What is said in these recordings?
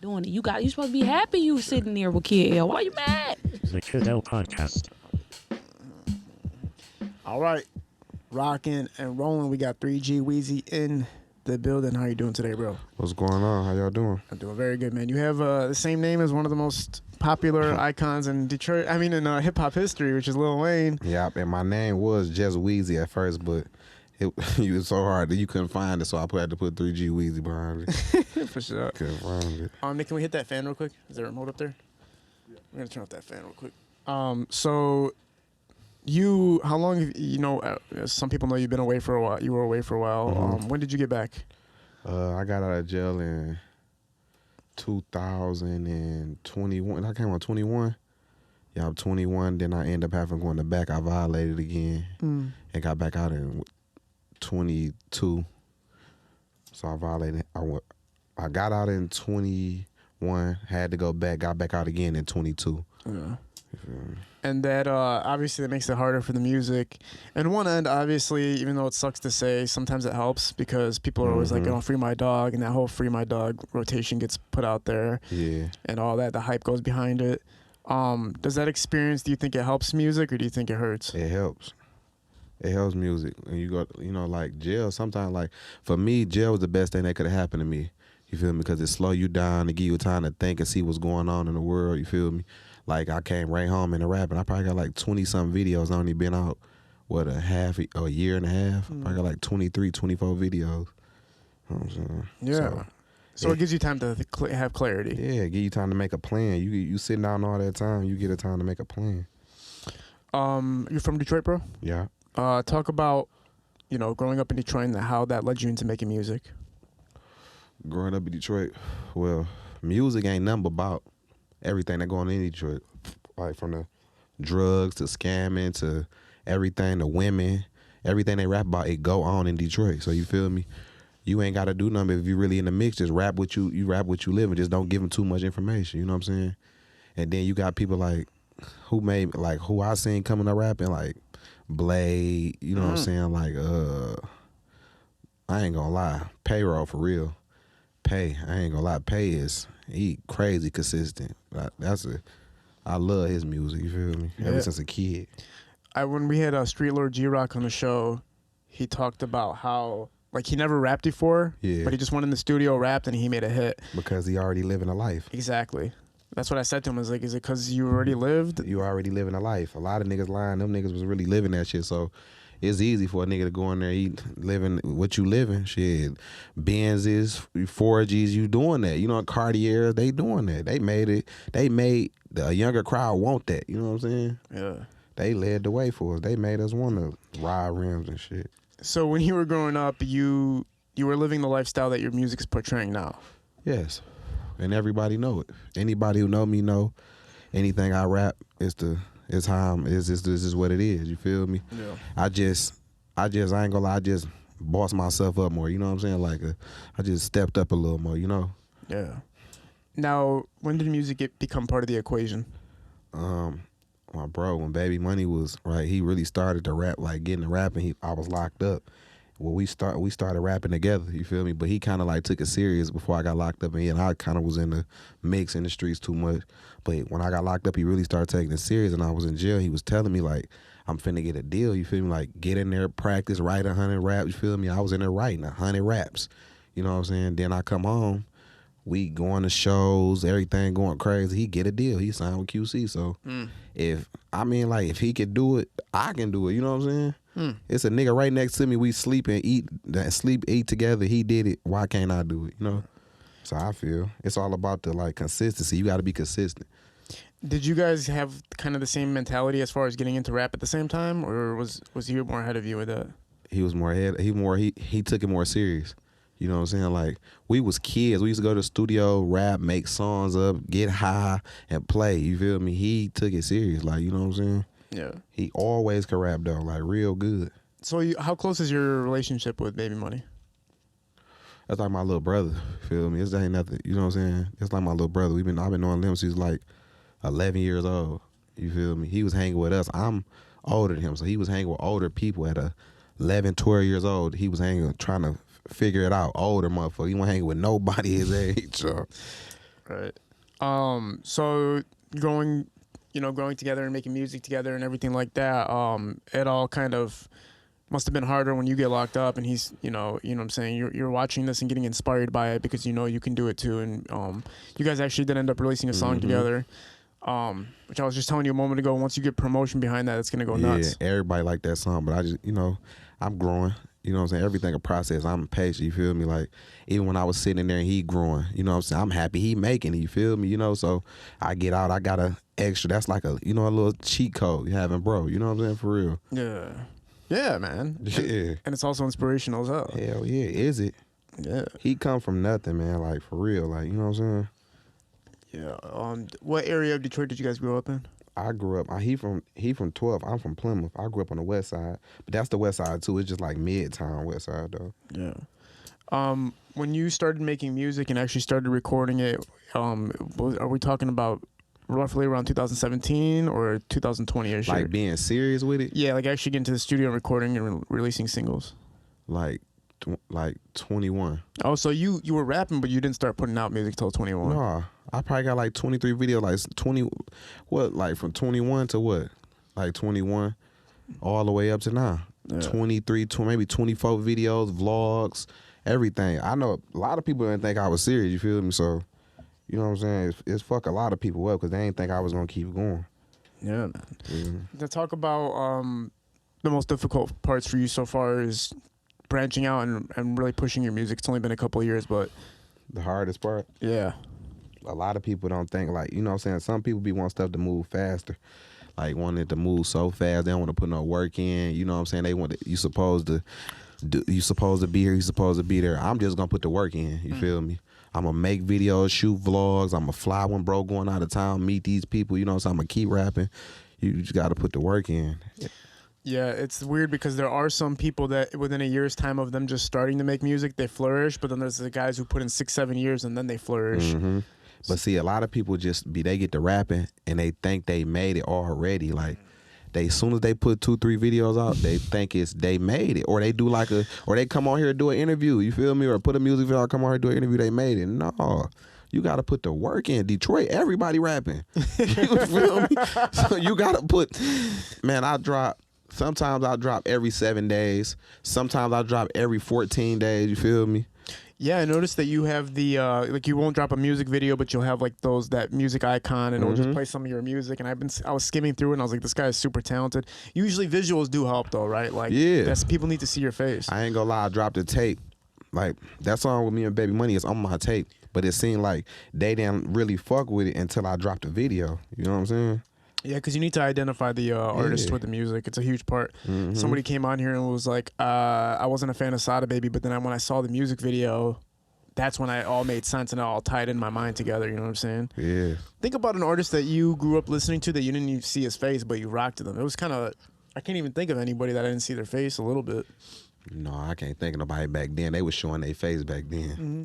doing it. You supposed to be happy you sitting there with Kid L. Why you mad? The Kid L Podcast. All right, rocking and rolling. We got 3G Weezy in the building. How you doing today, bro? What's going on? How y'all doing? I'm doing very good, man. You have the same name as one of the most popular icons in Detroit. I mean, in hip hop history, which is Lil Wayne. Yeah, and my name was just Weezy at first, but it was so hard that you couldn't find it, so I had to put 3G Weezy behind it. For sure. Couldn't find it. Nick, can we hit that fan real quick? Is there a remote up there? Yeah. We're gonna turn off that fan real quick. So how long have you know? Some people know you've been away for a while. You were away for a while. Mm-hmm. When did you get back? I got out of jail in 2021. I came on 21. Yeah, I'm 21. Then I ended up having going to back. I violated again and got back out in 22. So I violated. I got out in 21. Had to go back. Got back out again in 22. Yeah. And that obviously that makes it harder for the music. And one end, obviously, even though it sucks to say, sometimes it helps because people are always like, "Oh, free my dog," and that whole "free my dog" rotation gets put out there. Yeah. And all that, the hype goes behind it. Does that experience? Do you think it helps music, or do you think it hurts? It helps. It helps music. And you go, like jail. Sometimes, like for me, jail was the best thing that could have happened to me. You feel me? Because it slow you down to give you time to think and see what's going on in the world. You feel me? Like I came right home in the rap, and I probably got like 20-something videos. I only been out, a year and a half. I got like 23, 24 videos. You know what I'm saying? Yeah. So it gives you time to have clarity. Yeah, give you time to make a plan. You sitting down all that time, you get a time to make a plan. You're from Detroit, bro? Yeah. Talk about, growing up in Detroit and how that led you into making music. Growing up in Detroit, well, music ain't nothing but about everything that going on in Detroit, like from the drugs to scamming to everything, the women, everything they rap about, it go on in Detroit. So you feel me? You ain't got to do nothing if you really in the mix. Just rap what you rap what you live, and just don't give them too much information. You know what I'm saying? And then you got people like who I seen coming to rapping, like Blade. You know what I'm saying? Like I ain't gonna lie, Payroll for real. I ain't gonna lie, he crazy consistent. I love his music. You feel me? Ever since a kid. When we had Street Lord G-Rock on the show, he talked about how he never rapped before, but he just went in the studio, rapped, and he made a hit. Because he already living a life. Exactly. That's what I said to him. I was like, is it because you already lived? You already living a life. A lot of niggas lying. Them niggas was really living that shit. So it's easy for a nigga to go in there, living what you living. Shit, Benzes, 4Gs, you doing that. Cartier, they doing that. They made it. They made the younger crowd want that. You know what I'm saying? Yeah. They led the way for us. They made us want to ride rims and shit. So when you were growing up, you were living the lifestyle that your music is portraying now. Yes, and everybody know it. Anybody who know me know anything I rap is how this is what it is. You feel me? Yeah. I ain't gonna lie. I just bossed myself up more. You know what I'm saying? I just stepped up a little more. Yeah. Now, when did music become part of the equation? My bro, when Baby Money was right, he really started to rap, getting to rapping. I was locked up. Well, we started rapping together. You feel me? But he kind of took it serious before I got locked up, and I kind of was in the mix in the streets too much. But when I got locked up, he really started taking it serious, and I was in jail. He was telling me I'm finna get a deal. You feel me? Get in there, practice, write 100 raps. You feel me? I was in there writing 100 raps. You know what I'm saying? Then I come home. We going to shows, everything going crazy. He get a deal. He signed with QC. So if he could do it, I can do it. You know what I'm saying? It's a nigga right next to me. We sleep and eat together. He did it. Why can't I do it? So I feel it's all about the consistency. You got to be consistent. Did you guys have kind of the same mentality as far as getting into rap at the same time, or was he more ahead of you with that? He was more ahead. He took it more serious. You know what I'm saying? We was kids. We used to go to the studio, rap, make songs up, get high, and play. You feel me? He took it serious. You know what I'm saying? Yeah. He always could rap, though, real good. So how close is your relationship with Baby Money? That's like my little brother. Feel me? It ain't nothing. You know what I'm saying? It's like my little brother. I've been knowing him since 11 years old. You feel me? He was hanging with us. I'm older than him, so he was hanging with older people at 11, 12 years old. He was hanging, trying to figure it out. Older motherfucker. He wasn't hanging with nobody his age. So Right. So growing together and making music together and everything like that, it all kind of must have been harder when you get locked up and he's, what I'm saying, you're watching this and getting inspired by it because you can do it too. And you guys actually did end up releasing a song together, which I was just telling you a moment ago. Once you get promotion behind that, it's gonna go nuts. Yeah, everybody like that song, but I just, I'm growing. You know what I'm saying? Everything a process. I'm patient, you feel me? Like, even when I was sitting in there and he growing, you know what I'm saying? I'm happy he making it, you feel me? So I get out, I got a extra, that's like a little cheat code you having, bro. You know what I'm saying? For real. Yeah. Yeah, man. Yeah. And it's also inspirational as hell. Hell yeah, is it? Yeah. He come from nothing, man, like, for real. Like, you know what I'm saying? Yeah. What area of Detroit did you guys grow up in? I grew up. He from 12th. I'm from Plymouth. I grew up on the west side, but that's the west side too. It's just like midtown west side though. Yeah. When you started making music and actually started recording it, are we talking about roughly around 2017 or 2020ish? Like being serious with it? Yeah, like actually getting to the studio and recording and releasing singles. Like 21. Oh, so you were rapping, but you didn't start putting out music till 21. Nah, I probably got like 23 videos, like 20. What, like from 21 to what? Like 21, all the way up to now. Yeah. 23, maybe 24 videos, vlogs, everything. I know a lot of people didn't think I was serious. You feel me? So, you know what I'm saying? It's fuck a lot of people up because they didn't think I was gonna keep going. Yeah, man. Mm-hmm. To talk about the most difficult parts for you so far is branching out and really pushing your music. It's only been a couple of years, but the hardest part, yeah, a lot of people don't think, like, you know what I'm saying, some people be wanting stuff to move faster, like wanting it to move so fast they don't want to put no work in. You know what I'm saying? They want you supposed to be here, you supposed to be there. I'm just gonna put the work in. You feel me? I'm gonna make videos, shoot vlogs. I'm gonna fly when bro going out of town, meet these people. You know what I'm saying? I'm gonna keep rapping. You just gotta put the work in. Yeah, it's weird because there are some people that within a year's time of them just starting to make music, they flourish. But then there's the guys who put in 6-7 years and then they flourish. Mm-hmm. But see, a lot of people they get to rapping and they think they made it already. Like, as soon as they put 2-3 videos out, they think they made it, or they do or they come on here and do an interview. You feel me? Or put a music video, come on here and do an interview. They made it. No. You got to put the work in. Detroit, everybody rapping. You feel me? So you got to put, man, sometimes I drop every 7 days. Sometimes I drop every 14 days. You feel me? Yeah, I noticed that you have the like you won't drop a music video, but you'll have like that music icon, and it'll just play some of your music. And I was skimming through it, and I was like, this guy is super talented. Usually visuals do help though, right? Like, yeah, people need to see your face. I ain't gonna lie, I dropped a tape. Like, that song with me and Baby Money is on my tape, but it seemed like they didn't really fuck with it until I dropped the video. You know what I'm saying? Yeah, because you need to identify the artist with the music. It's a huge part. Mm-hmm. Somebody came on here and was like, I wasn't a fan of Sada Baby, but then when I saw the music video, that's when it all made sense and it all tied in my mind together. You know what I'm saying? Yeah. Think about an artist that you grew up listening to that you didn't even see his face, but you rocked to them. It was kind of, I can't even think of anybody that I didn't see their face a little bit. No, I can't think of nobody back then. They was showing their face back then. Mm-hmm.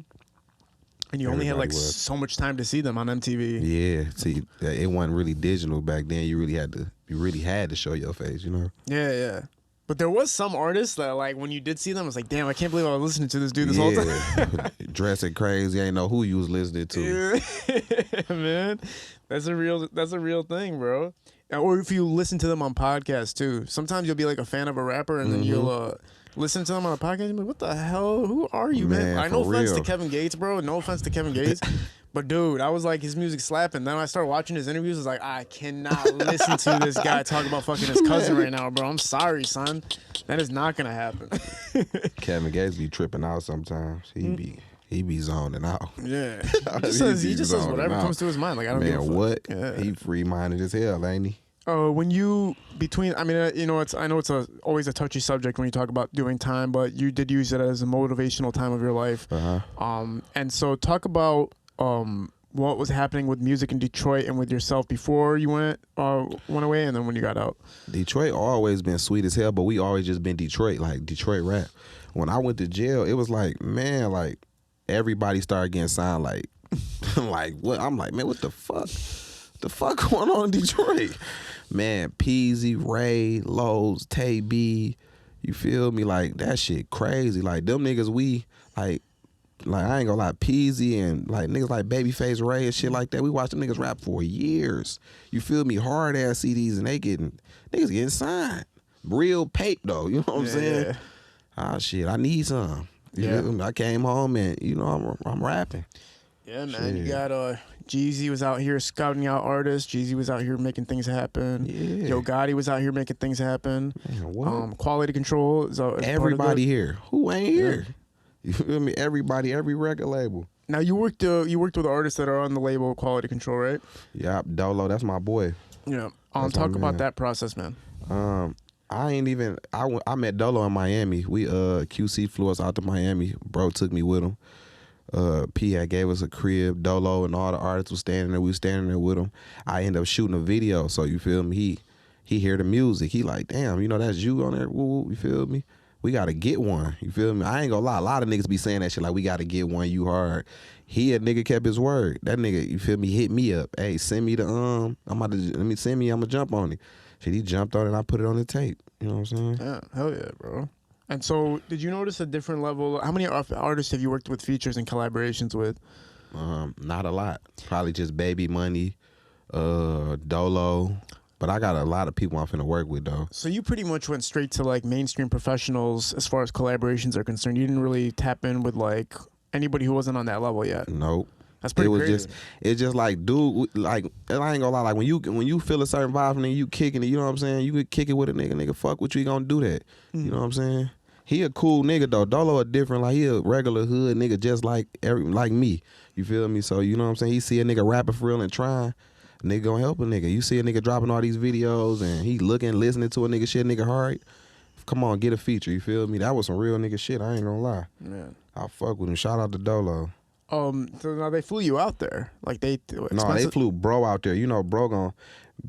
And you only had like so much time to see them on MTV. Yeah, see, it wasn't really digital back then. You really had to show your face, you know? Yeah. But there was some artists that, like, when you did see them, I was like, damn, I can't believe I was listening to this dude this whole time. Dressing crazy, I ain't know who you was listening to. Yeah, man, that's a real thing, bro. Or if you listen to them on podcasts too. Sometimes you'll be like a fan of a rapper, and then you'll listen to them on a podcast. And be like, what the hell? Who are you, man? I no offense to Kevin Gates, bro. No offense to Kevin Gates. But dude, I was like, his music slapping. Then I started watching his interviews. I was like, I cannot listen to this guy talk about fucking his cousin right now, bro. I'm sorry, son. That is not gonna happen. Kevin Gates be tripping out sometimes. He be zoning out. Yeah. He just says whatever comes to his mind. Like, I don't give a fuck. What? Yeah. He free-minded as hell, ain't he? When you I know it's always a touchy subject when you talk about doing time, but you did use it as a motivational time of your life. And so talk about what was happening with music in Detroit and with yourself before you went away, and then when you got out. Detroit always been sweet as hell, but we always just been Detroit, like Detroit rap. When I went to jail, it was like, man, like everybody started getting signed, like, like what? I'm like, man, what the fuck? The fuck going on in Detroit? Man, Peasy, Ray, Lowe's, Tay B, you feel me? Like, that shit crazy. Like, them niggas, we, like, like I ain't gonna lie, Peasy and like niggas like Babyface Ray and shit like that. We watched them niggas rap for years. You feel me? Hard ass CDs and niggas getting signed. Real pape though. You know what I'm saying? Yeah. Ah shit, I need some. You Yeah. feel me? I came home and I'm rapping. Yeah, man. You Shit. got Jeezy was out here scouting out artists. Jeezy was out here making things happen. Yeah. Yo Gotti was out here making things happen. Man, what? Quality Control is part of Everybody it. here. Who ain't here? You feel me? Everybody, every record label. Now you worked with artists that are on the label Quality Control, right? Yup, Dolo, that's my boy. Yeah. That's Talk my about man. that process, man. I met Dolo in Miami. We QC flew us out to Miami. Bro took me with him. P had gave us a crib. Dolo and all the artists was standing there. We was standing there with him. I ended up shooting a video. So you feel me? He hear the music. He like, damn, that's you on there. Woo, woo, you feel me? We gotta get one. You feel me? I ain't gonna lie. A lot of niggas be saying that shit like we gotta get one. You hard. He a nigga kept his word. That nigga, you feel me? Hit me up. Hey, send me the I'ma jump on it. Shit, he jumped on it and I put it on the tape. You know what I'm saying? Yeah, hell yeah, bro. And so, did you notice a different level? How many artists have you worked with features and collaborations with? Not a lot. Probably just Baby Money, Dolo. But I got a lot of people I'm finna work with though. So you pretty much went straight to like mainstream professionals as far as collaborations are concerned. You didn't really tap in with like anybody who wasn't on that level yet. Nope. That's pretty crazy. It's just like, dude, like, and I ain't gonna lie, like when you feel a certain vibe from nigga, you kicking it, you know what I'm saying? You could kick it with a nigga, fuck with you, he gonna do that. You know what I'm saying? He a cool nigga though. Dolo a different, like he a regular hood nigga just like me. You feel me? So you know what I'm saying? He see a nigga rapping for real and trying, nigga gonna help a nigga. You see a nigga dropping all these videos and he listening to a nigga shit, nigga hard. Come on, get a feature, you feel me? That was some real nigga shit, I ain't gonna lie. Man. I fuck with him. Shout out to Dolo. So now they flew you out there, like they. No, they flew bro out there. You know, I ain't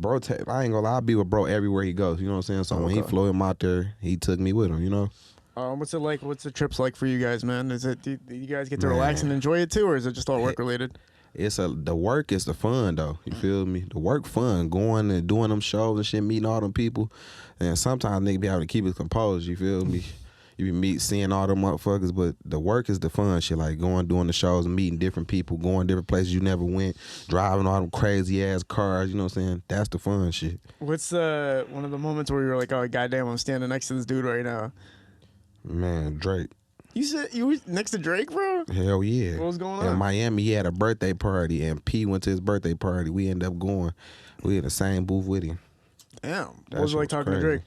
gonna lie, I be with bro everywhere he goes. You know what I'm saying? So when he flew him out there, he took me with him. You know. What's it like? What's the trips like for you guys, man? Do you guys get to relax and enjoy it too, or is it just all work related? The work is the fun though. You feel me? The work fun, going and doing them shows and shit, meeting all them people, and sometimes nigga be able to keep his composure. You feel me? You be seeing all them motherfuckers, but the work is the fun shit. Like going, doing the shows, meeting different people, going different places you never went, driving all them crazy ass cars. You know what I'm saying? That's the fun shit. What's one of the moments where you were like, oh goddamn, I'm standing next to this dude right now? Man, Drake. You said you were next to Drake, bro? Hell yeah. What was going on? In Miami, he had a birthday party, and P went to his birthday party. We ended up going. We in the same booth with him. Damn. What was it like talking to Drake?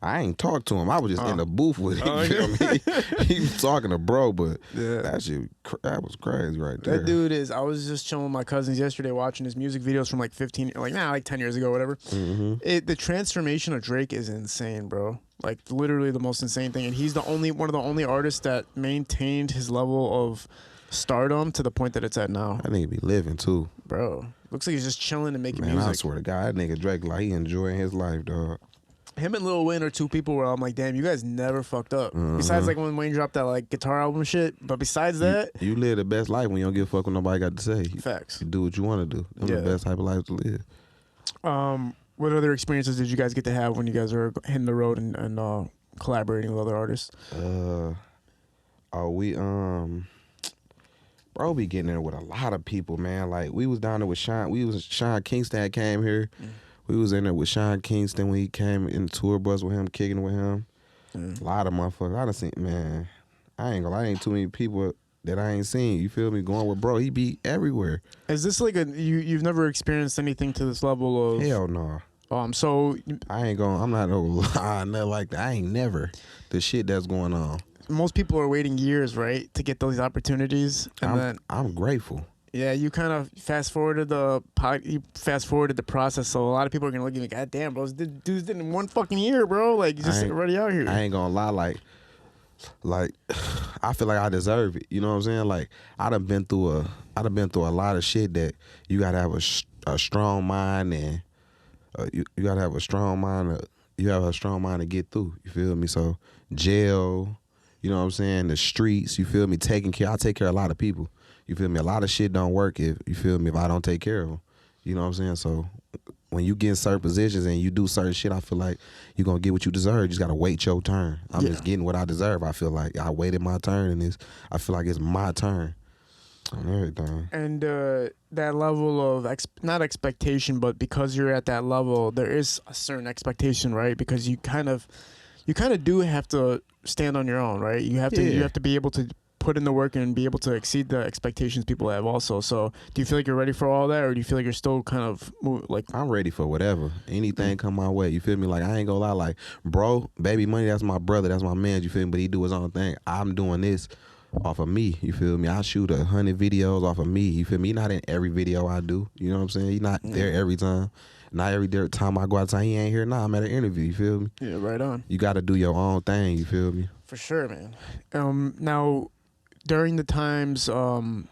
I ain't talked to him. I was just in the booth with him. You feel me? He was talking to bro, but that was crazy right there. That dude is. I was just chilling with my cousins yesterday, watching his music videos from like 10 years ago, whatever. Mm-hmm. The transformation of Drake is insane, bro. Like literally the most insane thing, and he's one of the only artists that maintained his level of stardom to the point that it's at now. That nigga be living too, bro. Looks like he's just chilling and making music. music. I swear to God, that nigga Drake, like he enjoying his life, dog. Him and Lil Wayne are two people where I'm like, damn, you guys never fucked up. Besides like when Wayne dropped that like guitar album shit, but besides that, you live the best life when you don't give a fuck what nobody got to say. Facts. You do what you want to do. That's the best type of life to live. What other experiences did you guys get to have when you guys are hitting the road and collaborating with other artists? Bro be getting there with a lot of people, man. Like we was down there with Sean Kingston that came here. We was in there with Sean Kingston when he came in the tour bus with him, kicking with him. A lot of motherfuckers. I done seen, man, I ain't too many people that I ain't seen. You feel me? Going with bro, he be everywhere. Is this like you've never experienced anything to this level of? Hell no. So I'm not gonna lie, nothing like that. I ain't never the shit that's going on. Most people are waiting years, right, to get those opportunities, and I'm grateful. Yeah, you kind of fast forwarded the process, so a lot of people are gonna look at me, God damn, bro, this dude's did it in 1 fucking year, bro. Like, he's just already out here. I ain't gonna lie, like I feel like I deserve it. You know what I'm saying? Like I done been through a lot of shit that you gotta have a strong mind and you gotta have a strong mind. You have a strong mind to get through. You feel me? So jail, you know what I'm saying? The streets, you feel me? I take care of a lot of people. You feel me? A lot of shit don't work if I don't take care of them. You know what I'm saying? So when you get in certain positions and you do certain shit, I feel like you're gonna get what you deserve. You just gotta wait your turn. I'm just getting what I deserve. I feel like I waited my turn, and I feel like it's my turn on everything. And that level of not expectation, but because you're at that level, there is a certain expectation, right? Because you kind of do have to stand on your own, right? You have to be able to put in the work and be able to exceed the expectations people have also. So do you feel like you're ready for all that, or do you feel like you're still kind of like... I'm ready for whatever. Anything come my way. You feel me? Like, I ain't gonna lie. Like, bro, Baby Money, that's my brother. That's my man. You feel me? But he do his own thing. I'm doing this off of me. You feel me? I shoot 100 videos off of me. You feel me? He not in every video I do. You know what I'm saying? He not there every time. Not every time I go outside, he ain't here. Nah, I'm at an interview. You feel me? Yeah, right on. You got to do your own thing. You feel me? For sure, man. Now, during the times when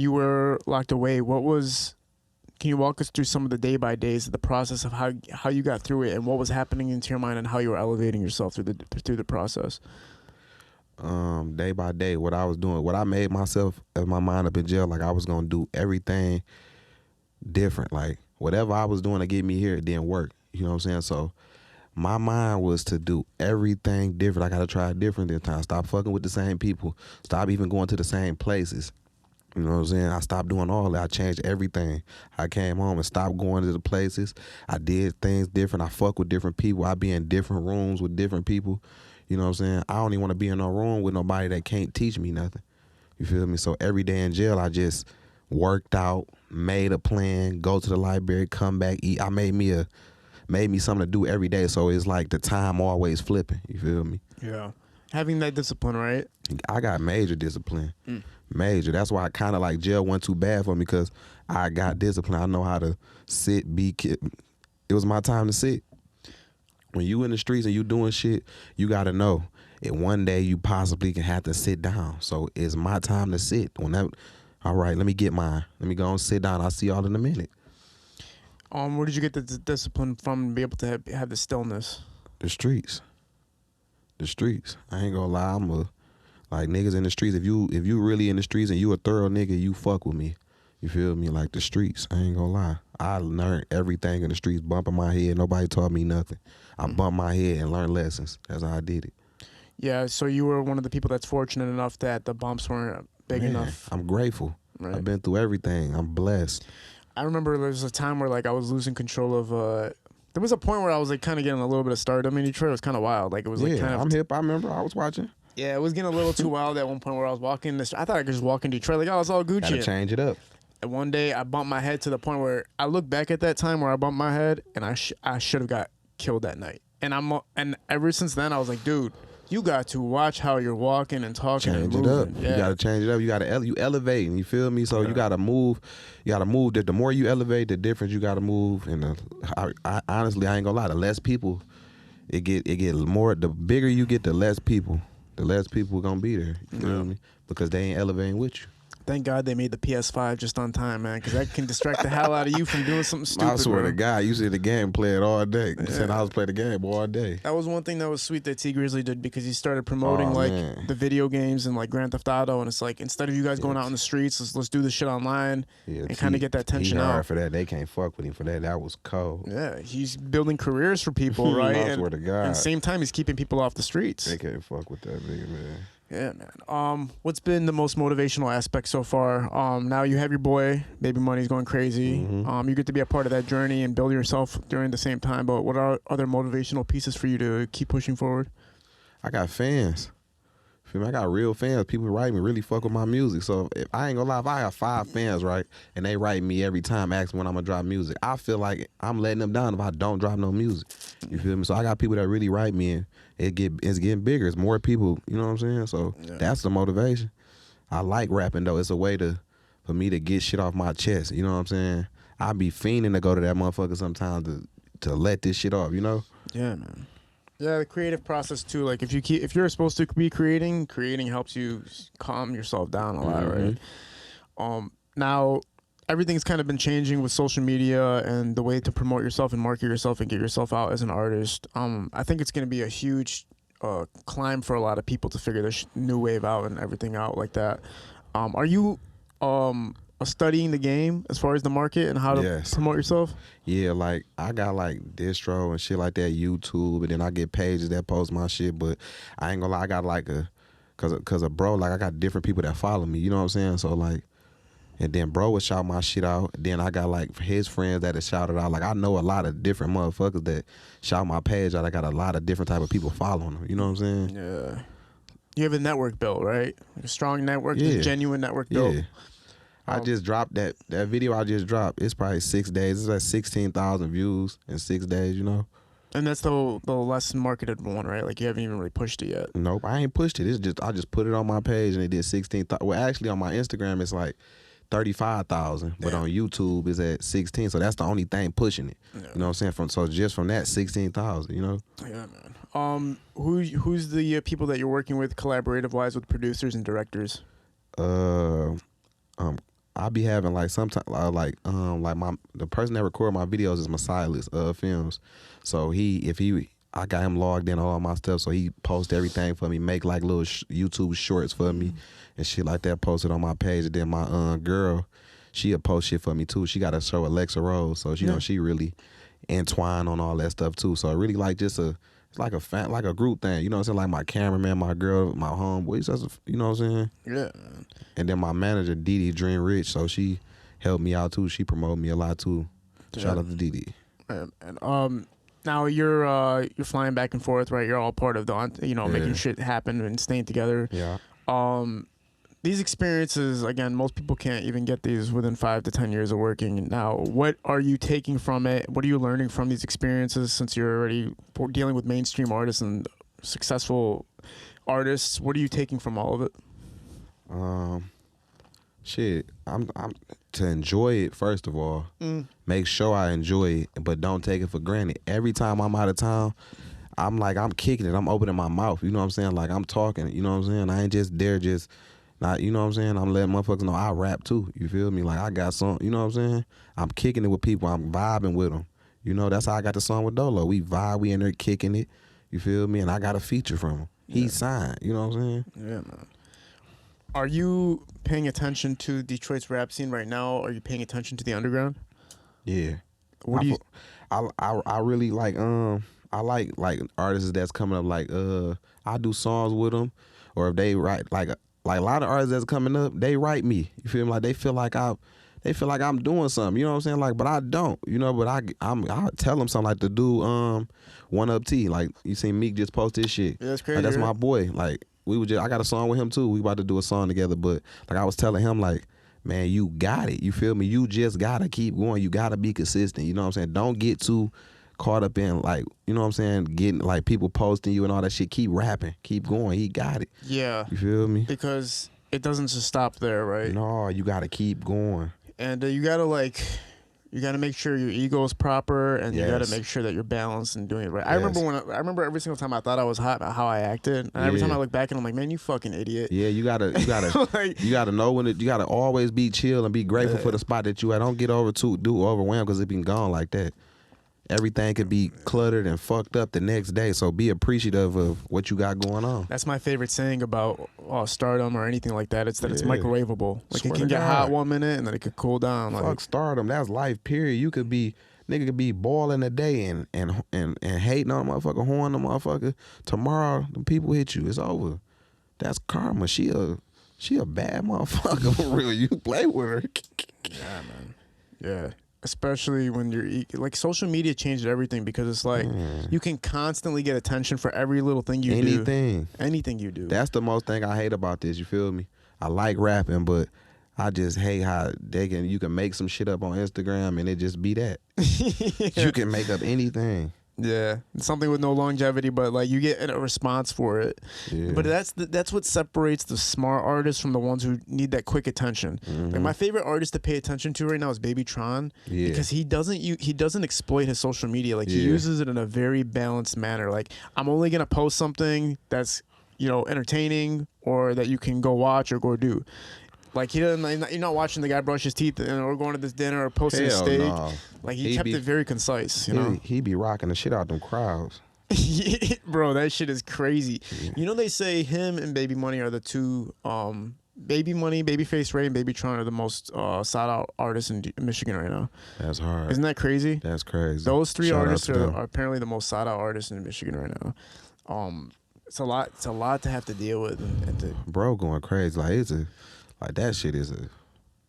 you were locked away, can you walk us through some of the day-by-days of the process of how you got through it and what was happening into your mind and how you were elevating yourself through the process? Day by day, what I was doing, what I made myself in my mind up in jail, like I was going to do everything different. Like, whatever I was doing to get me here, it didn't work. You know what I'm saying? So my mind was to do everything different. I got to try it different this time. Stop fucking with the same people. Stop even going to the same places. You know what I'm saying? I stopped doing all that. I changed everything. I came home and stopped going to the places. I did things different. I fuck with different people. I be in different rooms with different people. You know what I'm saying? I don't even want to be in no room with nobody that can't teach me nothing. You feel me? So every day in jail, I just worked out, made a plan, go to the library, come back, eat. I made me something to do every day, so it's like the time always flipping. You feel me? Yeah. Having that discipline, right? I got major discipline. Major. That's why I kind of like jail wasn't too bad for me, because I got discipline. I know how to sit, be kid. It was my time to sit. When you in the streets and you doing shit, you got to know that one day you possibly can have to sit down. So it's my time to sit. All right, let me get mine. Let me go and sit down. I'll see y'all in a minute. Where did you get the discipline from to be able to have the stillness? The streets. The streets. I ain't gonna lie. Like, niggas in the streets. If you really in the streets and you a thorough nigga, you fuck with me. You feel me? Like, the streets. I ain't gonna lie. I learned everything in the streets, bumping my head. Nobody taught me nothing. I bumped my head and learned lessons. That's how I did it. Yeah, so you were one of the people that's fortunate enough that the bumps weren't big enough. I'm grateful. Right. I've been through everything. I'm blessed. I remember there was a time where, like, I was losing control of... there was a point where I was, like, kind of getting a little bit of stardom in Detroit. It was kind of wild. Like, it was, like, kind of... I'm hip. I remember. I was watching. Yeah, it was getting a little too wild at one point where I was walking this. I thought I could just walk in Detroit. Like, oh, it's all Gucci. Gotta change it up. And one day, I bumped my head to the point where I look back at that time where I bumped my head, and I should have got killed that night. And ever since then, I was like, dude, you got to watch how you're walking and talking and moving. Change it up. Yeah. You got to change it up. You got to you elevating. You feel me? So you got to move. You got to move. The more you elevate, the difference you got to move. And I honestly, I ain't gonna lie. The less people, it get more. The bigger you get, the less people gonna be there. You feel me? Because they ain't elevating with you. Thank God they made the PS5 just on time, man, because that can distract the hell out of you from doing something stupid. I swear to God, you see the game, play it all day. You said I was playing the game all day. That was one thing that was sweet that T Grizzly did, because he started promoting the video games and like Grand Theft Auto, and it's like, instead of you guys going out in the streets, let's do this shit online and kind of get that tension out. For that, they can't fuck with him for that. That was cold. Yeah, he's building careers for people, right? I swear to God. And at the same time, he's keeping people off the streets. They can't fuck with that nigga, man. Yeah, man. What's been the most motivational aspect so far? Now you have your boy, Baby Money's going crazy. You get to be a part of that journey and build yourself during the same time. But what are other motivational pieces for you to keep pushing forward? I got fans. Feel me? I got real fans. People who write me really fuck with my music. So if I ain't gonna lie, if I have 5 fans, right, and they write me every time asking when I'm gonna drop music, I feel like I'm letting them down if I don't drop no music. You feel me? So I got people that really write me, and it's getting bigger. It's more people. You know what I'm saying? So that's the motivation. I like rapping though. It's a way for me to get shit off my chest. You know what I'm saying? I be fiending to go to that motherfucker sometimes to let this shit off. You know? Yeah, man. Yeah, the creative process too. Like if you're supposed to be creating helps you calm yourself down a lot, right? Now everything's kind of been changing with social media and the way to promote yourself and market yourself and get yourself out as an artist. I think it's going to be a huge climb for a lot of people to figure this new wave out and everything out like that. Are you studying the game as far as the market and how to Yes. promote yourself? Yeah, like I got like distro and shit like that, YouTube, and then I get pages that post my shit. But I ain't gonna lie, I got like cause of bro, like I got different people that follow me. You know what I'm saying? So like, and then bro would shout my shit out. Then I got like his friends that have shouted out. Like I know a lot of different motherfuckers that shout my page out. I got a lot of different type of people following them. You know what I'm saying? Yeah. You have a network built, right? Like a strong network, Yeah. a genuine network built. Yeah. I just dropped that video I just dropped. It's probably 6 days. It's like 16,000 views in 6 days, you know? And that's the less marketed one, right? Like you haven't even really pushed it yet. Nope, I ain't pushed it. It's just I just put it on my page and it did 16,000. Well, actually on my Instagram it's like 35,000, but on YouTube it's at 16. So that's the only thing pushing it. Yeah. You know what I'm saying? Just from that 16,000, you know? Yeah, man. Who's the people that you're working with, collaborative wise, with producers and directors? I be having like sometimes the person that record my videos is Masilis Films. So I got him logged in on all my stuff, so he posts everything for me, make like little YouTube shorts for me and shit like that, posted on my page. And then my girl, she'll post shit for me too. She got a show, Alexa Rose, so you know she really entwined on all that stuff too. So I really like just it's like a group thing, you know what I'm saying? Like my cameraman, my girl, my homeboys, you know what I'm saying? Yeah, man. And then my manager, Didi Dream Rich, so she helped me out too. She promoted me a lot too. Shout out to Didi. And now you're flying back and forth, right? You're all part of the making shit happen and staying together. Yeah. These experiences, again, most people can't even get these within 5 to 10 years of working. Now, what are you taking from it? What are you learning from these experiences, since you're already dealing with mainstream artists and successful artists? What are you taking from all of it? I'm to enjoy it first of all. Make sure I enjoy it, but don't take it for granted. Every time I'm out of town, I'm kicking it. I'm opening my mouth. You know what I'm saying? Like I'm talking. You know what I'm saying? I ain't just there not, you know what I'm saying? I'm letting motherfuckers know I rap too. You feel me? Like I got some, you know what I'm saying? I'm kicking it with people. I'm vibing with them. You know, that's how I got the song with Dolo. We vibe, we in there kicking it. You feel me? And I got a feature from him. He signed. You know what I'm saying? Yeah, man. Are you paying attention to Detroit's rap scene right now? Are you paying attention to the underground? Yeah. What do you? I really like I like artists that's coming up. Like I do songs with them, or if they write like a lot of artists that's coming up, they write me. You feel me? Like they feel like I'm doing something. You know what I'm saying? Like, but I don't. You know, but I'll tell them something like to do 1UP T. Like you seen Meek just post his shit. Yeah, that's crazy. Like, that's right? my boy. Like I got a song with him too. We about to do a song together. But like I was telling him, like, man, you got it. You feel me? You just gotta keep going. You gotta be consistent. You know what I'm saying? Don't get too caught up in, like, you know what I'm saying, getting like people posting you and all that shit. Keep rapping. Keep going. He got it. Yeah. You feel me? Because it doesn't just stop there, right? No, you gotta keep going. And you gotta make sure your ego is proper, and you gotta make sure that you're balanced and doing it right. Yes. I remember every single time I thought I was hot about how I acted, and every time I look back and I'm like, man, you fucking idiot. Yeah, you gotta Like, you gotta know when you gotta always be chill and be grateful for the spot that you at. Don't get overwhelmed because it been gone like that. Everything could be cluttered and fucked up the next day. So be appreciative of what you got going on. that's my favorite saying about stardom or anything like that. It's that it's microwavable. Like Swear it can to get God. hot 1 minute and then it could cool down. Fuck Like, stardom. That's life, period. You could be, nigga could be boiling a day and hating on a motherfucker, horning a motherfucker. Tomorrow, the people hit you. It's over. That's karma. She a bad motherfucker for real. You play with her. yeah, man. Yeah. Especially when you're like, social media changed everything, because it's like you can constantly get attention for every little thing you do. Anything you do. That's the most thing I hate about this. You feel me? I like rapping, but I just hate how you can make some shit up on Instagram and it just be that. You can make up anything. Yeah, something with no longevity, but like you get a response for it. Yeah. But that's what separates the smart artists from the ones who need that quick attention. Like my favorite artist to pay attention to right now is Baby Tron, because he doesn't exploit his social media. Like he uses it in a very balanced manner. Like, I'm only gonna post something that's, entertaining or that you can go watch or go do. Like, you're not watching the guy brush his teeth or going to this dinner or posting a stage. No. Like, he kept it very concise, He be rocking the shit out them crowds. Bro, that shit is crazy. They say him and Baby Money are the two Baby Money, Babyface Ray, and Baby Tron are the most sought out artists in Michigan right now. That's hard. Isn't that crazy? That's crazy. Those three Shout out artists to are them. apparently the most sought out artists in Michigan right now. It's a lot. It's a lot to have to deal with. And to, Bro, going crazy. Like that shit is a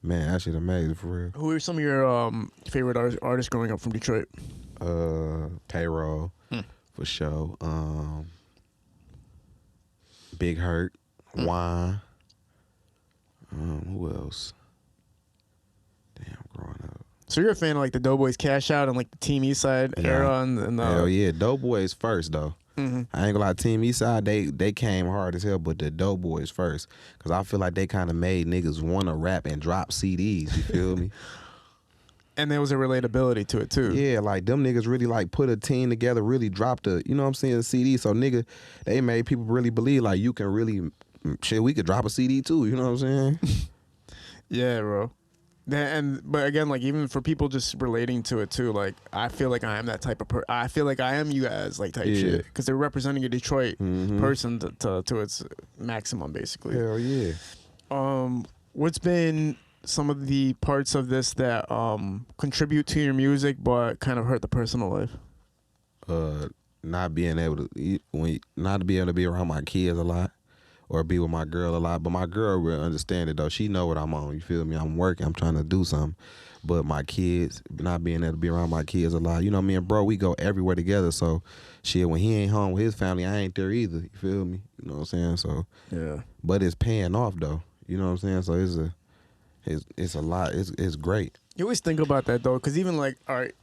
man. That shit amazing for real. who are some of your favorite artists growing up from Detroit? Payroll for sure. Big Hurt, Wine. Who else? Damn, growing up. So you're a fan of like the Doughboys Cash Out and like the Team Eastside era and Hell yeah, Doughboys first though. Mhm. I ain't gonna lie, Team Eastside they came hard as hell, but the Doughboys first, cause I feel like they kind of made niggas wanna rap and drop CDs. You feel me? And there was a relatability to it too. Yeah, like them niggas really like put a team together, really dropped a, you know what I'm saying, a CD. So nigga, they made people really believe like you can really, shit, we could drop a CD too. You know what I'm saying? Yeah, bro. But again, like even for people just relating to it too, like I feel like I am that type of I feel like I am you guys like type shit because they're representing a Detroit person to its maximum basically. Hell yeah. What's been some of the parts of this that contribute to your music but kind of hurt the personal life? Not being able to not be able to be around my kids a lot or be with my girl a lot. But my girl will understand it though. She know what I'm on. You feel me? I'm working. I'm trying to do something. But my kids, not being able to be around my kids a lot. You know, me and bro, we go everywhere together. So shit, when he ain't home with his family, I ain't there either. You feel me? You know what I'm saying? So Yeah. But it's paying off though. You know what I'm saying? So it's a lot. It's great. You always think about that though, because even like, all right,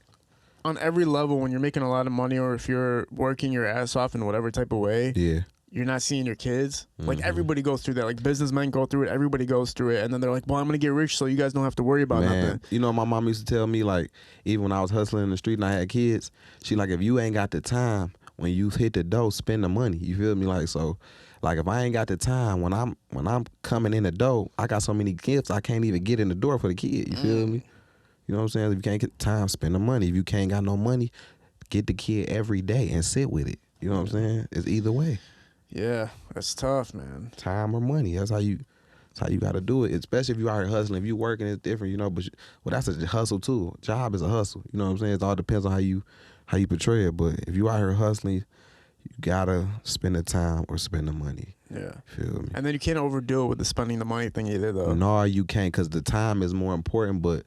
on every level, when you're making a lot of money or if you're working your ass off in whatever type of way, Yeah. you're not seeing your kids. Like everybody goes through that. Like businessmen go through it. Everybody goes through it, and then they're like, "Well, I'm gonna get rich, so you guys don't have to worry about nothing." You know, my mom used to tell me like, even when I was hustling in the street and I had kids, she like, if you ain't got the time when you hit the door, spend the money. You feel me? Like so. Like if I ain't got the time when I'm coming in the door, I got so many gifts I can't even get in the door for the kid. You feel me? You know what I'm saying? If you can't get the time, spend the money. If you can't got no money, get the kid every day and sit with it. You know what I'm saying? It's either way. Yeah, that's tough, man. Time or money. That's how you got to do it. Especially if you out here hustling. If you working, it's different. You know, but that's a hustle too. Job is a hustle. You know what I'm saying? It all depends on how you portray it. But if you out here hustling, you gotta spend the time or spend the money. Yeah. Feel me? And then you can't overdo it with the spending the money thing either, though. No, you can't, because the time is more important. But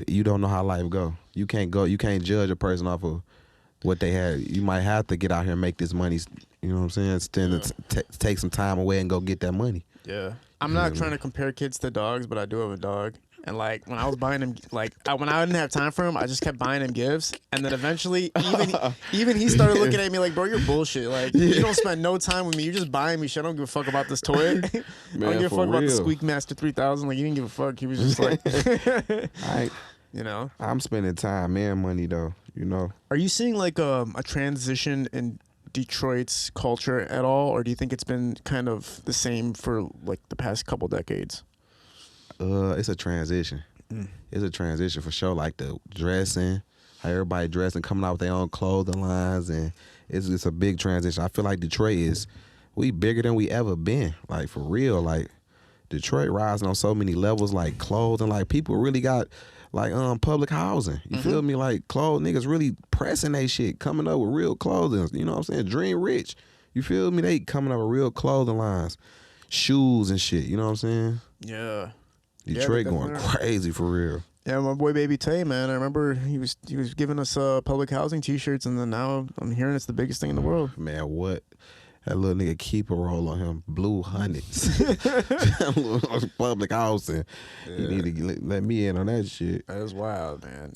you don't know how life go. You can't judge a person off of what they have. You might have to get out here and make this money. You know what I'm saying? Take some time away and go get that money. Yeah. I'm not trying to compare kids to dogs, but I do have a dog. And like when I was buying him, like when I didn't have time for him, I just kept buying him gifts. And then eventually, even he started looking at me like, "Bro, you're bullshit. Like you don't spend no time with me. You're just buying me shit. I don't give a fuck about this toy. I don't give a fuck about the Squeak Master 3000. Like you didn't give a fuck. He was just like, you know. I'm spending time and money though. You know. Are you seeing like a transition in Detroit's culture at all, or do you think it's been kind of the same for like the past couple decades? It's a transition. It's a transition for sure. Like the dressing, how everybody dressing, coming out with their own clothing lines, and it's a big transition. I feel like Detroit we bigger than we ever been. Like for real. Like Detroit rising on so many levels. Like clothing, like people really got like public housing. You feel me? Like niggas really pressing they shit, coming up with real clothing. You know what I'm saying? Dream rich. You feel me? They coming up with real clothing lines, shoes and shit. You know what I'm saying? Yeah. Detroit going crazy for real. Yeah, my boy Baby Tay, man. I remember he was giving us public housing T-shirts, and then now I'm hearing it's the biggest thing in the world. Man, what? That little nigga keep a roll on him. Blue hundreds. Public housing. Yeah. You need to let me in on that shit. That is wild, man.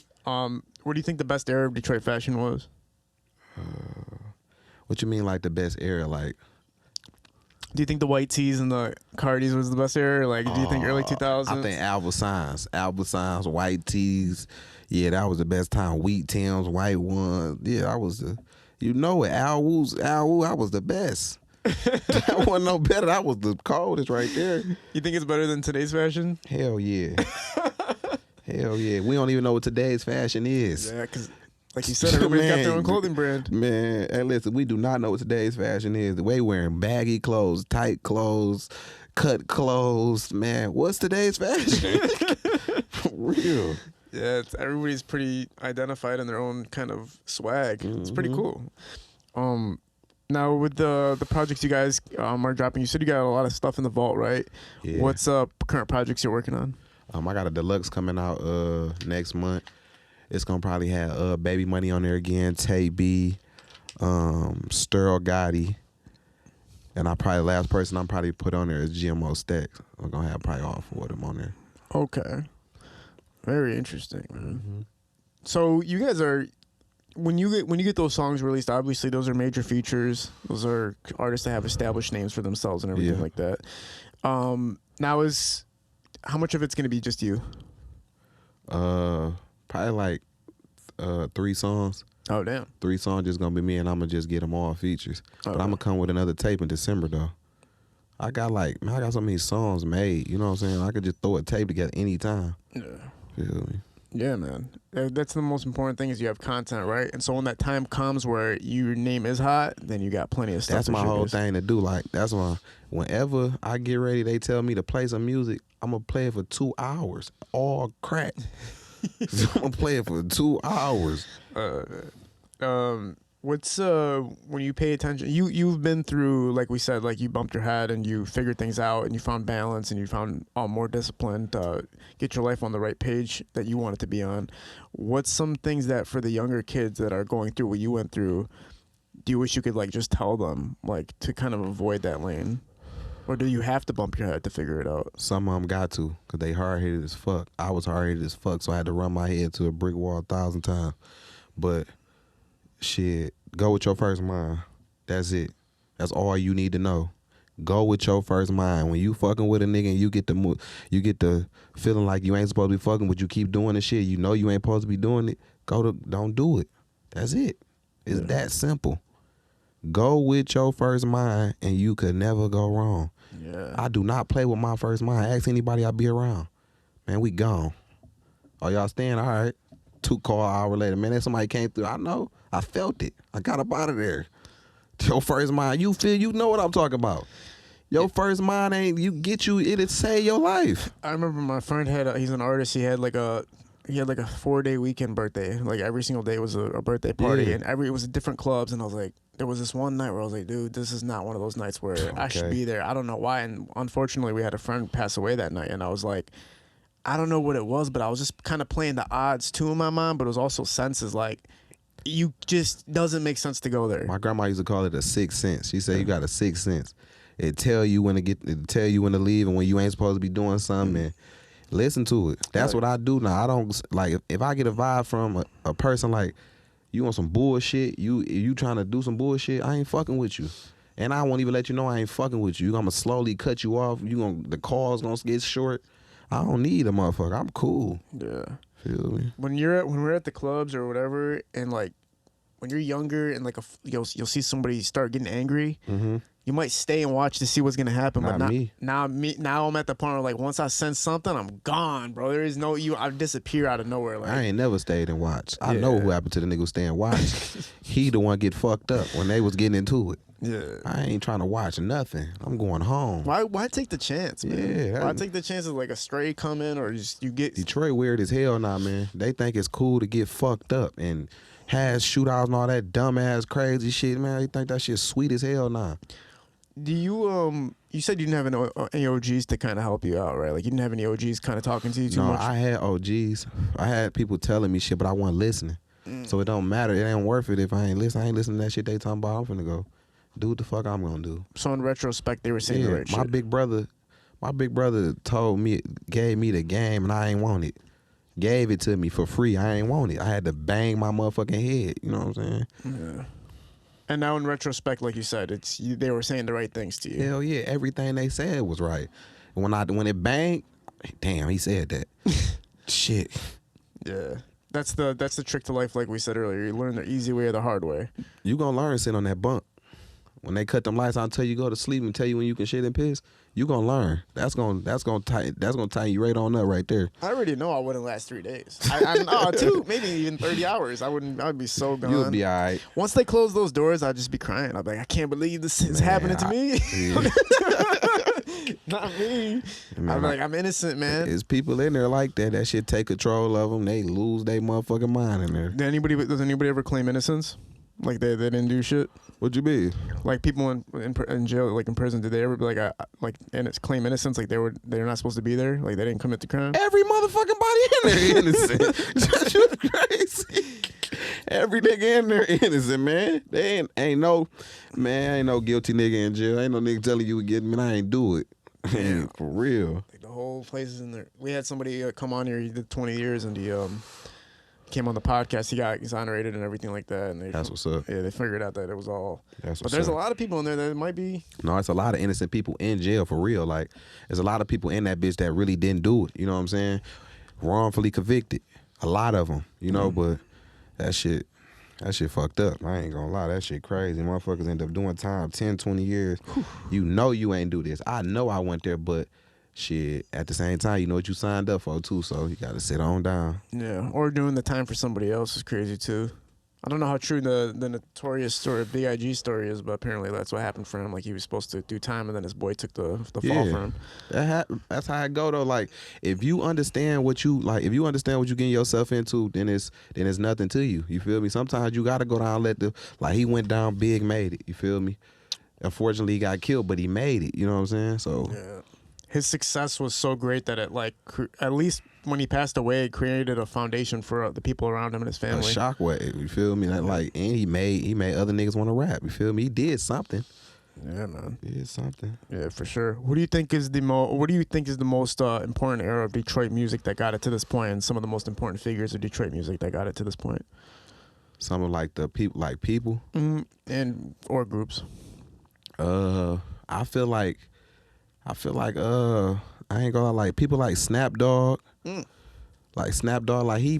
What do you think the best era of Detroit fashion was? What you mean like the best era? Like, do you think the white tees and the Cardis was the best era? Like, do you think early 2000s? I think Alba Signs, white tees. Yeah, that was the best time. Wheat Tims, white ones. Yeah, that was you know it. Al Wu, I was the best. That wasn't no better. That was the coldest right there. You think it's better than today's fashion? Hell yeah. Hell yeah. We don't even know what today's fashion is. Yeah, because like you said, everybody's got their own clothing brand. Man, hey, listen, we do not know what today's fashion is. The way wearing baggy clothes, tight clothes, cut clothes, man. What's today's fashion? For real. Yeah, everybody's pretty identified in their own kind of swag. It's pretty cool. Now with the projects you guys are dropping, you said you got a lot of stuff in the vault, right? Yeah. What's current projects you're working on? I got a deluxe coming out next month. It's gonna probably have Baby Money on there again, Tay B, Sterl Gotti, and the last person I'm probably put on there is GMO Stacks. I'm gonna have probably all 4 of them on there. Okay, very interesting, man. So you guys are when you get those songs released, obviously those are major features. Those are artists that have established names for themselves and everything like that. Now how much of it's gonna be just you? Probably like 3 songs. Oh damn! 3 songs just gonna be me, and I'm gonna just get them all features. But I'm gonna come with another tape in December though. I got so many songs made. You know what I'm saying? I could just throw a tape together anytime. Yeah. Feel me? Yeah, man. That's the most important thing is you have content, right? And so when that time comes where your name is hot, then you got plenty of stuff. That's my whole thing to do. Like that's why whenever I get ready, they tell me to play some music. I'm gonna play it for 2 hours, all crack. So I'm gonna play it for 2 hours. What's when you pay attention? You've been through, like we said, like you bumped your head and you figured things out and you found balance and you found more discipline to get your life on the right page that you want it to be on. What's some things that for the younger kids that are going through what you went through, do you wish you could like just tell them like to kind of avoid that lane? Or do you have to bump your head to figure it out? Some of them got to, because they hard-headed as fuck. I was hard-headed as fuck, so I had to run my head to a brick wall 1,000 times. But, shit, go with your first mind. That's it. That's all you need to know. Go with your first mind. When you fucking with a nigga and you get the feeling like you ain't supposed to be fucking, but you keep doing the shit, you know you ain't supposed to be doing it, don't do it. That's it. It's that simple. Go with your first mind and you could never go wrong. Yeah. I do not play with my first mind. Ask anybody I be around. Man, we gone. Oh, y'all staying? All right. 2 call hour later. Man, then somebody came through. I know. I felt it. I got up out of there. Your first mind, you know what I'm talking about. Your first mind it'll save your life. I remember my friend he's an artist. He had like a 4-day weekend birthday. Like every single day was a birthday party, and it was different clubs. And I was like, there was this one night where I was like, dude, this is not one of those nights where I should be there. I don't know why. And unfortunately, we had a friend pass away that night, and I was like, I don't know what it was, but I was just kind of playing the odds too in my mind. But it was also senses like, you just doesn't make sense to go there. My grandma used to call it a 6th sense. She said you got a 6th sense. It tell you when to leave and when you ain't supposed to be doing something. And listen to it. That's what I do now. I don't like if I get a vibe from a person like you on some bullshit, you trying to do some bullshit, I ain't fucking with you. And I won't even let you know I ain't fucking with you. I'm gonna slowly cut you off. The call's gonna get short. I don't need a motherfucker. I'm cool. Yeah. Feel me? When we're at the clubs or whatever, and like when you're younger and like you'll see somebody start getting angry, you might stay and watch to see what's gonna happen. Now I'm at the point where like once I sense something, I'm gone, bro. There is no I disappear out of nowhere. Like I ain't never stayed and watched. I know who happened to the nigga who stay and watch. He the one get fucked up when they was getting into it. Yeah. I ain't trying to watch nothing. I'm going home. Why take the chance, man? Yeah. Why take the chance of like a stray coming or just you get Detroit weird as hell now, man. They think it's cool to get fucked up and has shootouts and all that dumbass crazy shit, man. They think that shit sweet as hell now. Do you you said you didn't have any OGs to kind of help you out, right? Like you didn't have any OGs kind of talking to you too much? No, I had OGs. I had people telling me shit, but I wasn't listening. So it don't matter. It ain't worth it if I ain't listening. I ain't listening to that shit they talking about. I'm finna go do what the fuck I'm gonna do. So in retrospect, they were saying the right shit. My big brother gave me the game and I ain't want it. Gave it to me for free. I ain't want it. I had to bang my motherfucking head. You know what I'm saying? Yeah. And now in retrospect, like you said, they were saying the right things to you. Hell yeah, everything they said was right. And when it banged, damn, he said that. Shit. Yeah. That's the trick to life, like we said earlier. You learn the easy way or the hard way. You gonna learn sitting on that bunk. When they cut them lights on, tell you go to sleep and tell you when you can shit and piss, you gonna learn. That's gonna tighten you right on up right there. I already know I wouldn't last 3 days. 2, maybe even 30 hours. I'd be so gone. You'll be all right. Once they close those doors, I'd just be crying. I'd be like, I can't believe this is happening to me. Yeah. Not me. Man, I'm like, I'm innocent, man. There's people in there like that. That shit take control of them. They lose their motherfucking mind in there. Does anybody ever claim innocence? Like they didn't do shit? What you be? Like people in jail, like in prison, did they ever be like and it's claim innocence? Like they're not supposed to be there? Like they didn't commit the crime? Every motherfucking body in there innocent. You crazy. Every nigga in there innocent, man. They ain't no guilty nigga in jail. Ain't no nigga telling you get me. I ain't do it. Man, for real. Like the whole place is in there. We had somebody come on here. He did 20 years and he came on the podcast. He got exonerated and everything like that. And That's what's up. Yeah, they figured out that it was all. That's what's but there's up. a lot of people in there that it might be. No, it's a lot of innocent people in jail for real. Like, there's a lot of people in that bitch that really didn't do it. You know what I'm saying? Wrongfully convicted. A lot of them. You know, but that shit fucked up. I ain't gonna lie. That shit crazy. Motherfuckers end up doing time 10, 20 years. You know you ain't do this. I know I went there, but shit, at the same time, you know what you signed up for too, so you gotta sit on down. Yeah, or doing the time for somebody else is crazy too. I don't know how true the notorious story, Big IG story is, but apparently that's what happened for him. Like he was supposed to do time, and then his boy took the fall for him. That's how it go though. Like if you understand what you getting yourself into, then it's nothing to you. You feel me? Sometimes you gotta go down, he went down big, made it. You feel me? Unfortunately, he got killed, but he made it. You know what I'm saying? So yeah. His success was so great that it at least when he passed away, it created a foundation for the people around him and his family. A shockwave, you feel me? And he made other niggas want to rap. You feel me? He did something. Yeah, man. He did something. Yeah, for sure. What do you think is the most important era of Detroit music that got it to this point, and some of the most important figures of Detroit music that got it to this point? Some of the people, and or groups. I feel like I ain't gonna lie, people like Snap Dogg. Like Snap Dogg, he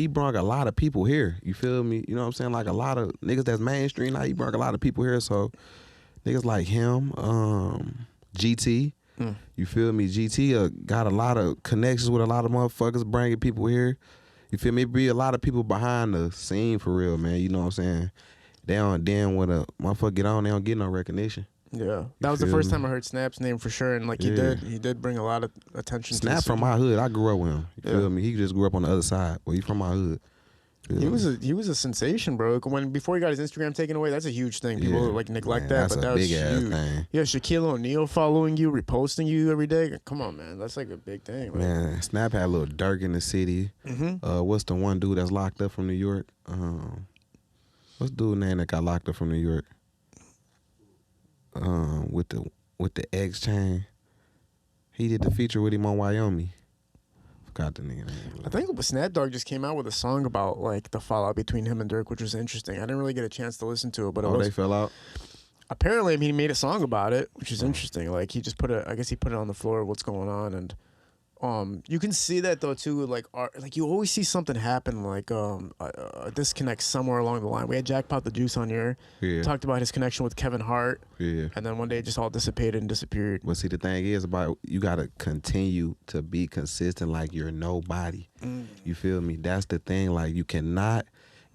brought a lot of people here. You feel me? You know what I'm saying? Like a lot of niggas that's mainstream, he brought a lot of people here. So niggas like him, GT. You feel me? GT got a lot of connections with a lot of motherfuckers bringing people here. You feel me? It be a lot of people behind the scene for real, man. You know what I'm saying? Then when a motherfucker get on, they don't get no recognition. Yeah, that was the first time I heard Snap's name for sure, and he did bring a lot of attention. Snap from my hood. I grew up with him. You feel me? He just grew up on the other side. Well, he from my hood. He was a sensation, bro. Before he got his Instagram taken away, that's a huge thing. People neglect that, but that was huge. Thing. Yeah, Shaquille O'Neal following you, reposting you every day. Come on, man, that's like a big thing. Man, Snap had a little Dirk in the city. What's the one dude that's locked up from New York? What's the dude's name that got locked up from New York? With the X chain, he did the feature with him on Wyoming. Forgot the nigga name. I think Snap Dogg just came out with a song about the fallout between him and Dirk, which was interesting. I didn't really get a chance to listen to it, but they fell out. Apparently, he made a song about it, which is interesting. Like he just put it on the floor of what's going on, and you can see that though too. You always see something happen, a disconnect somewhere along the line. We had Jackpot the Juice on here. Yeah. Talked about his connection with Kevin Hart. Yeah. And then one day it just all dissipated and disappeared. Well, see, the thing is about you gotta continue to be consistent, like you're nobody. You feel me? That's the thing. Like you cannot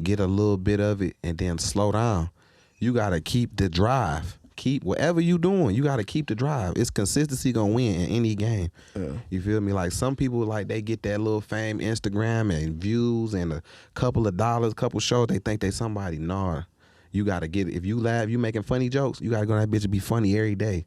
get a little bit of it and then slow down. You gotta keep the drive. Keep whatever you doing, you gotta keep the drive. It's consistency gonna win in any game. Yeah. You feel me? Like some people, they get that little fame, Instagram and views and a couple of dollars, couple shows, they think they somebody. Nah, you gotta get it. If you laugh, you making funny jokes, you gotta go to that bitch and be funny every day.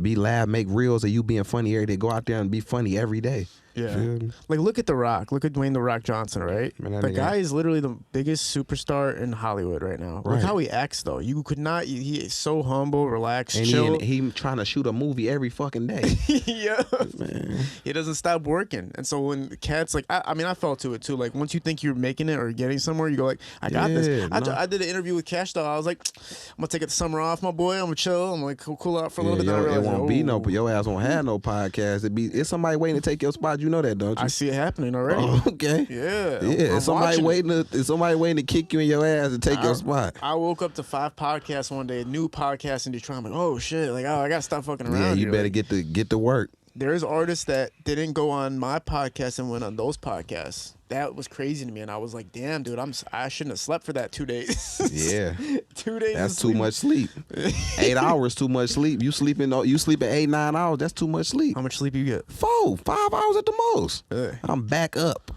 Be laugh, make reels of you being funny every day. Go out there and be funny every day. Yeah. Look at The Rock. Look at Dwayne The Rock Johnson, right? Man, the guy is literally the biggest superstar in Hollywood right now. Right. Look how he acts, though. You could not... He is so humble, relaxed, and chill. He trying to shoot a movie every fucking day. Yeah. Man. He doesn't stop working. And so when cats... I fell to it, too. Once you think you're making it or getting somewhere, you go I got this. I did an interview with Cash, though. I was like, I'm going to take the summer off, my boy. I'm going to chill. I'm going to cool out for a little bit. It won't be no... Your ass won't have no podcast. It's somebody waiting to take your spot. You know that, don't you? I see it happening already. Oh, okay. Yeah. Yeah. Somebody waiting to kick you in your ass and take your spot. I woke up to 5 podcasts one day, a new podcast in Detroit. I'm like, oh shit! I gotta stop fucking around. Yeah, you better get to work. there's artists that didn't go on my podcast and went on those podcasts. That was crazy to me, and I was like, "Damn, dude, I shouldn't have slept for that 2 days." Yeah. 2 days. That's of too much sleep. 8 hours too much sleep. You sleeping 8-9 hours. That's too much sleep. How much sleep you get? 4-5 hours at the most. Really? I'm back up.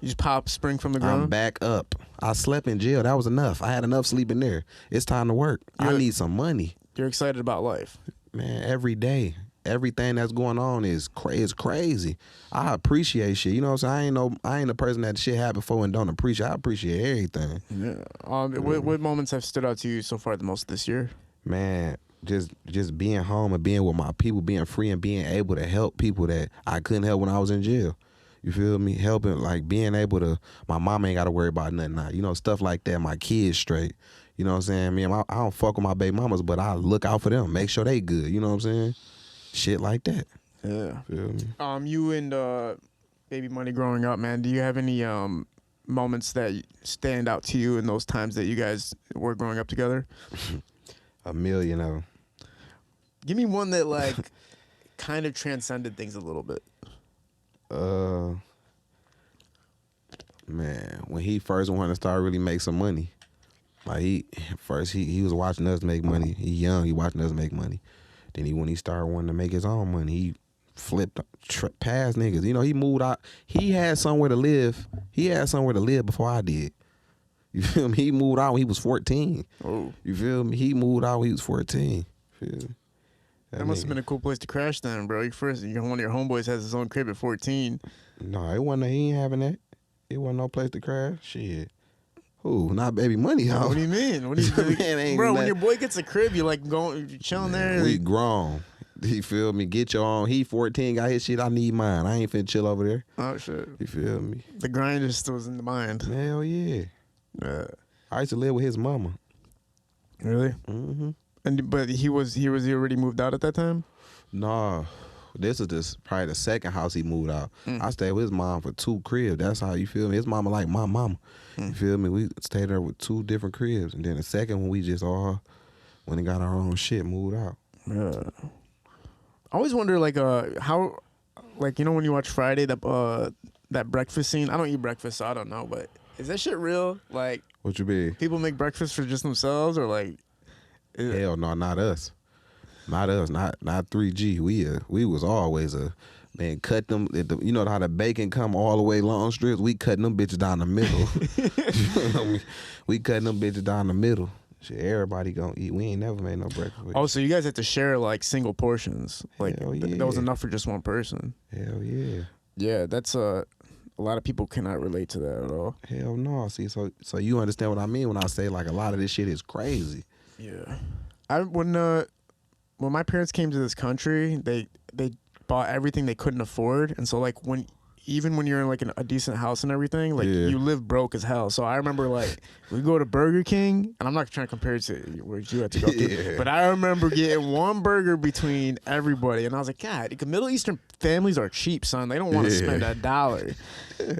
You just pop spring from the ground. I'm back up. I slept in jail. That was enough. I had enough sleep in there. It's time to work. I need some money. You're excited about life, man. Every day, everything that's going on is crazy. I appreciate shit. You know what I'm saying? I ain't a person that shit happened for and don't appreciate. I appreciate everything. Yeah. What moments have stood out to you so far the most this year? Man, just being home and being with my people, being free and being able to help people that I couldn't help when I was in jail. You feel me? Helping, like being able to, my mom ain't got to worry about nothing now. You know, stuff like that. My kids straight. You know what I'm saying? Man, I don't fuck with my baby mamas, but I look out for them, make sure they good. You know what I'm saying? Shit like that. Yeah. Feel me? You and Baby Money growing up, man, do you have any moments that stand out to you in those times that you guys were growing up together? A million of them. Give me one that like kind of transcended things a little bit. Man, when he first wanted to start really make some money, like he was watching us make money. He young, he watching us make money. Then when he started wanting to make his own money, he flipped past niggas. You know, he moved out. He had somewhere to live. Before I did. You feel me? He moved out when he was 14. Oh. You feel me? He moved out when he was 14. Feel me? That must have been a cool place to crash then, bro. One of your homeboys has his own crib at 14. No, it wasn't. He ain't having that. It wasn't no place to crash. Shit. Who? Not Baby Money, huh? What do you mean? What do you Man, bro, when your boy gets a crib, you like going, you chilling there. We grown. You feel me? Get your own. He 14, got his shit. I need mine. I ain't finna chill over there. Oh shit. You feel me? The grind just was in the mind. Hell yeah. I used to live with his mama. Really? Mm-hmm. But he was already moved out at that time? Nah. This is probably the second house he moved out. I stayed with his mom for 2 cribs. That's how, you feel me? His mama like my mama. You feel me? We stayed there with 2 different cribs. And then the second one, we just all, when we got our own shit, moved out. Yeah. I always wonder, like, how, like, you know when you watch Friday, that breakfast scene? I don't eat breakfast, so I don't know, but is that shit real? Like, What you mean? people make breakfast for just themselves, or like... Hell no, not us. Not us, not 3G. We was always man, cut them. You know how the bacon come all the way long strips? We cutting them bitches down the middle. You know what I mean? We cutting them bitches down the middle. Shit, everybody gonna eat. We ain't never made no breakfast. Oh, so you guys had to share like single portions. Like Hell yeah. that was enough for just one person. Hell yeah. Yeah, that's a lot of people cannot relate to that at all. Hell no. See, so you understand what I mean when I say like a lot of this shit is crazy. Yeah. When my parents came to this country, they bought everything they couldn't afford, and so like even when you're in like a decent house and everything, like you live broke as hell. So I remember like we go to Burger King, and I'm not trying to compare it to where you had to go to, but I remember getting one burger between everybody, and I was like, God, because Middle Eastern families are cheap, son. They don't want to spend $1.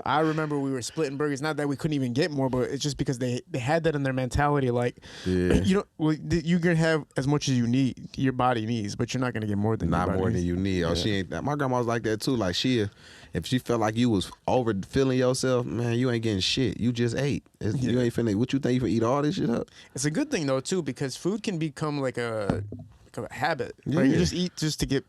I remember we were splitting burgers. Not that we couldn't even get more, but it's just because they had that in their mentality. Like, you know, you can have as much as you need, your body needs, but you're not gonna get more than not more than you need. Oh, she ain't. My grandma was like that too. Like if she felt like you was overfilling yourself, man, you ain't getting shit. You just ate. You ain't finna. What you think you finna eat all this shit up? It's a good thing though too, because food can become like a habit. Yeah. Right? You just eat just to get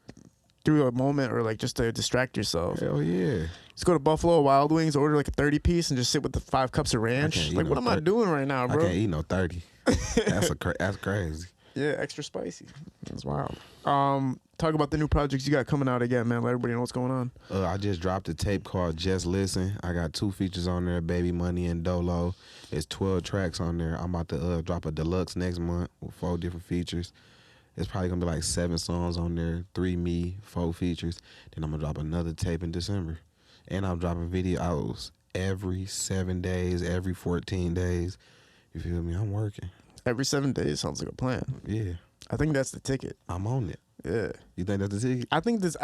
through a moment or like just to distract yourself. Hell yeah. Just go to Buffalo Wild Wings, order like a 30-piece, and just sit with the 5 cups of ranch. Like, what am I doing right now, bro? I can't eat no 30. That's crazy. Yeah, extra spicy. That's wild. Talk about the new projects you got coming out again, man. Let everybody know what's going on. I just dropped a tape called Just Listen. I got 2 features on there, Baby Money and Dolo. It's 12 tracks on there. I'm about to drop a deluxe next month with 4 different features. It's probably gonna be like 7 songs on there, 3 me, 4 features. Then I'm gonna drop another tape in December. And I'm dropping videos every 7 days, every 14 days. You feel me? I'm working. Every 7 days sounds like a plan. Yeah. I think that's the ticket. I'm on it. Yeah. You think that's the ticket? I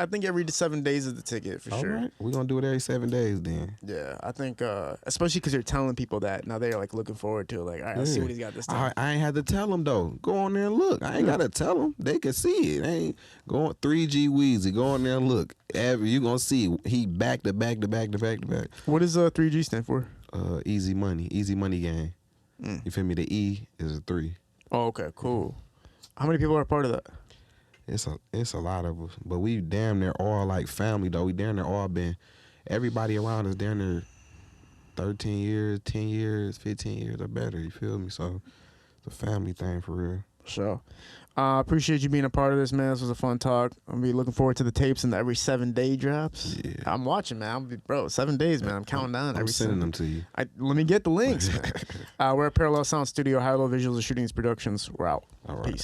think every 7 days is the ticket for All sure. right. We're going to do it every 7 days then. Yeah, I think especially because you're telling people that now they're like looking forward to it. Like, all right, let's see what he's got this time. I ain't had to tell them though. Go on there and look. I ain't got to tell them. They can see it. They ain't going 3G Weezy. Go on there and look. You going to see he back to back to back to back to back. What does 3G stand for? Easy money gang. You feel me? The E is a 3. Oh, okay, cool. How many people are a part of that? It's a lot of us, but we damn near all like family though. We damn near all been, everybody around us damn near 13 years, 10 years, 15 years or better. You feel me? So it's a family thing for real. Sure. Appreciate you being a part of this, man. This was a fun talk. I'm be looking forward to the tapes and the every 7-day drops. Yeah. I'm watching, man. Bro, 7 days, man. I'm counting down. I'm sending them to you. Let me get the links, man. We're at Parallel Sound Studio, High Low Visuals and Shootings Productions. We're out. All right. Peace.